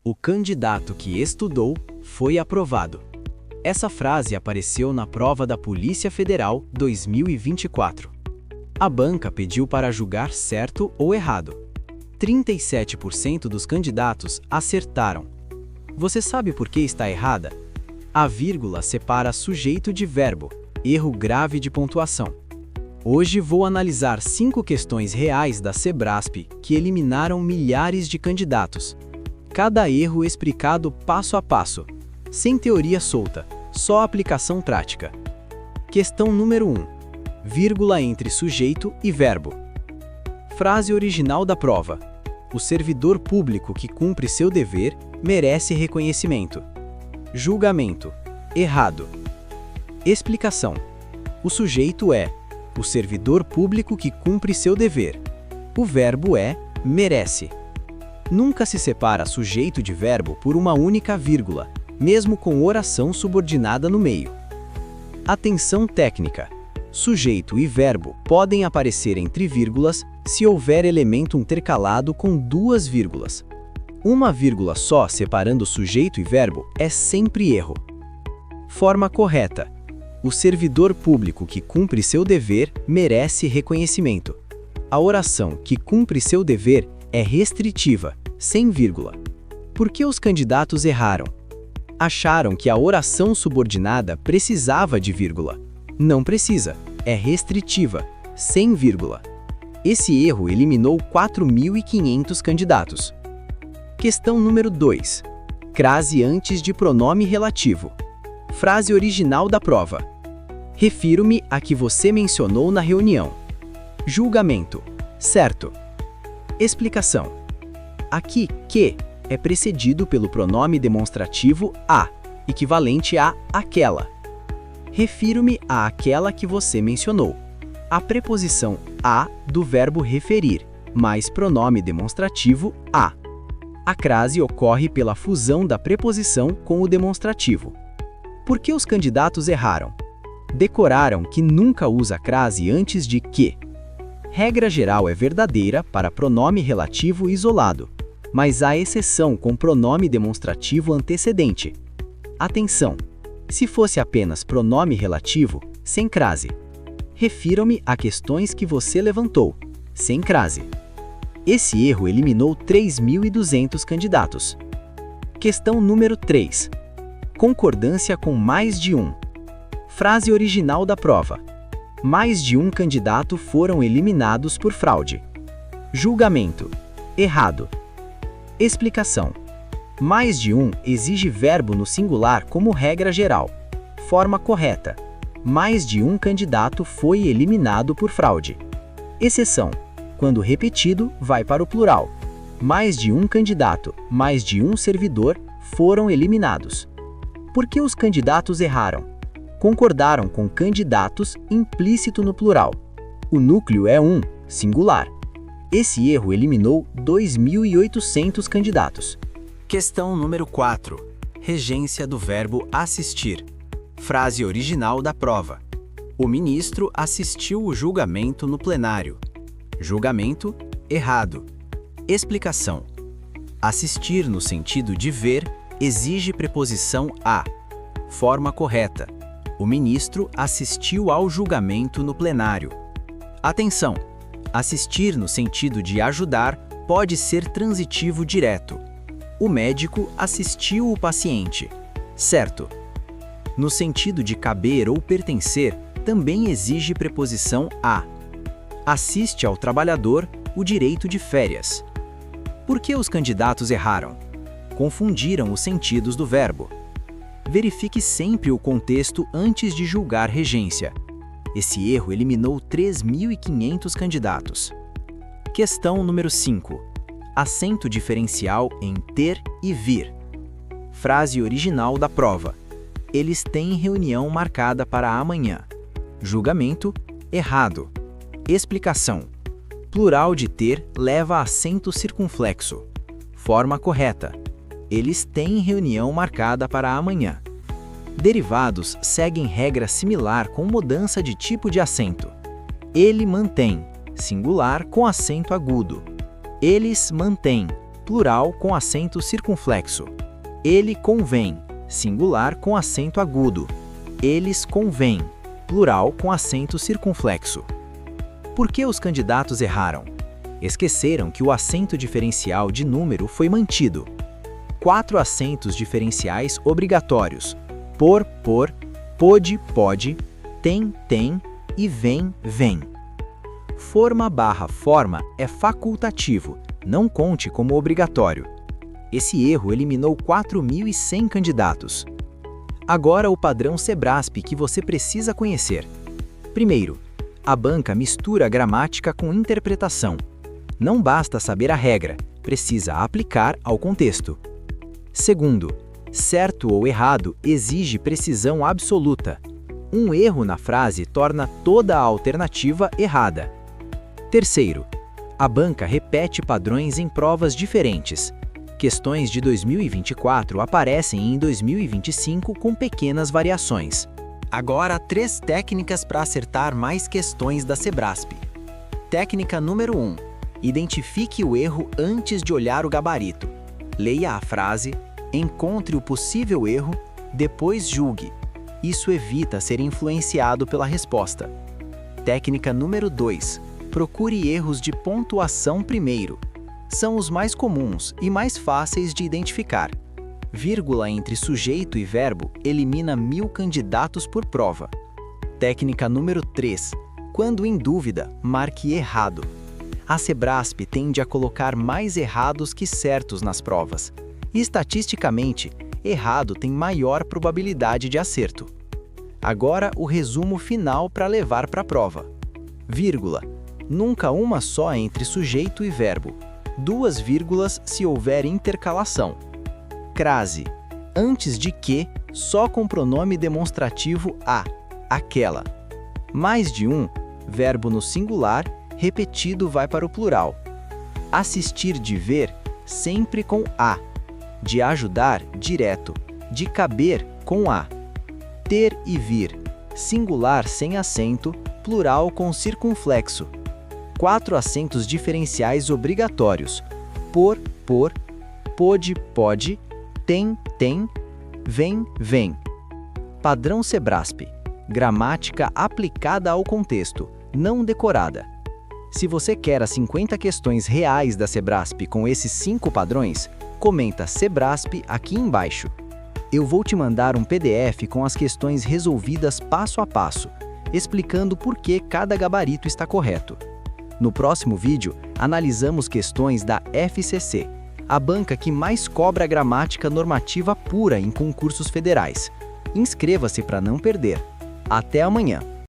O candidato que estudou foi aprovado. Essa frase apareceu na prova da Polícia Federal 2024. A banca pediu para julgar certo ou errado. 37% dos candidatos acertaram. Você sabe por que está errada? A vírgula separa sujeito de verbo, erro grave de pontuação. Hoje vou analisar 5 questões reais da Sebrasp que eliminaram milhares de candidatos. Cada erro explicado passo a passo, sem teoria solta, só aplicação prática. Questão número 1. Vírgula entre sujeito e verbo. Frase original da prova. O servidor público que cumpre seu dever merece reconhecimento. Julgamento. Errado. Explicação. O sujeito é o servidor público que cumpre seu dever. O verbo é merece. Nunca se separa sujeito de verbo por uma única vírgula, mesmo com oração subordinada no meio. Atenção técnica. Sujeito e verbo podem aparecer entre vírgulas se houver elemento intercalado com 2 vírgulas. Uma vírgula só separando sujeito e verbo é sempre erro. Forma correta. O servidor público que cumpre seu dever merece reconhecimento. A oração que cumpre seu dever é restritiva, sem vírgula. Por que os candidatos erraram? Acharam que a oração subordinada precisava de vírgula. Não precisa, é restritiva, sem vírgula. Esse erro eliminou 4.500 candidatos. Questão número 2. Crase antes de pronome relativo. Frase original da prova. Refiro-me a que você mencionou na reunião. Julgamento. Certo. Explicação. Aqui, que é precedido pelo pronome demonstrativo a, equivalente a aquela. Refiro-me a aquela que você mencionou. A preposição a do verbo referir, mais pronome demonstrativo a. A crase ocorre pela fusão da preposição com o demonstrativo. Por que os candidatos erraram? Decoraram que nunca usa a crase antes de que. Regra geral é verdadeira para pronome relativo isolado, mas há exceção com pronome demonstrativo antecedente. Atenção! Se fosse apenas pronome relativo, sem crase. Refiram-me a questões que você levantou, sem crase. Esse erro eliminou 3.200 candidatos. Questão número 3. Concordância com mais de um. Frase original da prova. Mais de um candidato foram eliminados por fraude. Julgamento. Errado. Explicação. Mais de um exige verbo no singular como regra geral. Forma correta. Mais de um candidato foi eliminado por fraude. Exceção. Quando repetido, vai para o plural. Mais de um candidato, mais de um servidor foram eliminados. Por que os candidatos erraram? Concordaram com candidatos implícito no plural. O núcleo é um, singular. Esse erro eliminou 2.800 candidatos. Questão número 4. Regência do verbo assistir. Frase original da prova. O ministro assistiu o julgamento no plenário. Julgamento, errado. Explicação. Assistir no sentido de ver exige preposição a. Forma correta. O ministro assistiu ao julgamento no plenário. Atenção! Assistir no sentido de ajudar pode ser transitivo direto. O médico assistiu o paciente. Certo. No sentido de caber ou pertencer, também exige preposição a. Assiste ao trabalhador o direito de férias. Por que os candidatos erraram? Confundiram os sentidos do verbo. Verifique sempre o contexto antes de julgar regência. Esse erro eliminou 3.500 candidatos. Questão número 5. Acento diferencial em ter e vir. Frase original da prova. Eles têm reunião marcada para amanhã. Julgamento, errado. Explicação. Plural de ter leva acento circunflexo. Forma correta. Eles têm reunião marcada para amanhã. Derivados seguem regra similar com mudança de tipo de acento. Ele mantém, singular com acento agudo. Eles mantêm, plural com acento circunflexo. Ele convém, singular com acento agudo. Eles convêm, plural com acento circunflexo. Por que os candidatos erraram? Esqueceram que o acento diferencial de número foi mantido. 4 acentos diferenciais obrigatórios: por, pode, tem e vem. Forma/forma é facultativo, não conte como obrigatório. Esse erro eliminou 4.100 candidatos. Agora o padrão Sebrasp que você precisa conhecer. Primeiro, a banca mistura gramática com interpretação. Não basta saber a regra, precisa aplicar ao contexto. Segundo, certo ou errado exige precisão absoluta. Um erro na frase torna toda a alternativa errada. Terceiro, a banca repete padrões em provas diferentes. Questões de 2024 aparecem em 2025 com pequenas variações. Agora, 3 técnicas para acertar mais questões da Sebrasp. Técnica número 1. Identifique o erro antes de olhar o gabarito. Leia a frase, encontre o possível erro, depois julgue. Isso evita ser influenciado pela resposta. Técnica número 2. Procure erros de pontuação primeiro. São os mais comuns e mais fáceis de identificar. Vírgula entre sujeito e verbo elimina 1000 candidatos por prova. Técnica número 3. Quando em dúvida, marque errado. A Sebrasp tende a colocar mais errados que certos nas provas. E, estatisticamente, errado tem maior probabilidade de acerto. Agora o resumo final para levar para a prova. Vírgula. Nunca uma só entre sujeito e verbo. 2 vírgulas se houver intercalação. Crase. Antes de que, só com pronome demonstrativo a, aquela. Mais de um, verbo no singular, repetido vai para o plural. Assistir de ver, sempre com a. De ajudar, direto. De caber, com a. Ter e vir, singular sem acento, plural com circunflexo. 4 acentos diferenciais obrigatórios: por, pode, tem, vem. Padrão Sebrasp. Gramática aplicada ao contexto, não decorada. Se você quer as 50 questões reais da Sebrasp com esses 5 padrões, comenta Sebrasp aqui embaixo. Eu vou te mandar um PDF com as questões resolvidas passo a passo, explicando por que cada gabarito está correto. No próximo vídeo, analisamos questões da FCC, a banca que mais cobra gramática normativa pura em concursos federais. Inscreva-se para não perder. Até amanhã!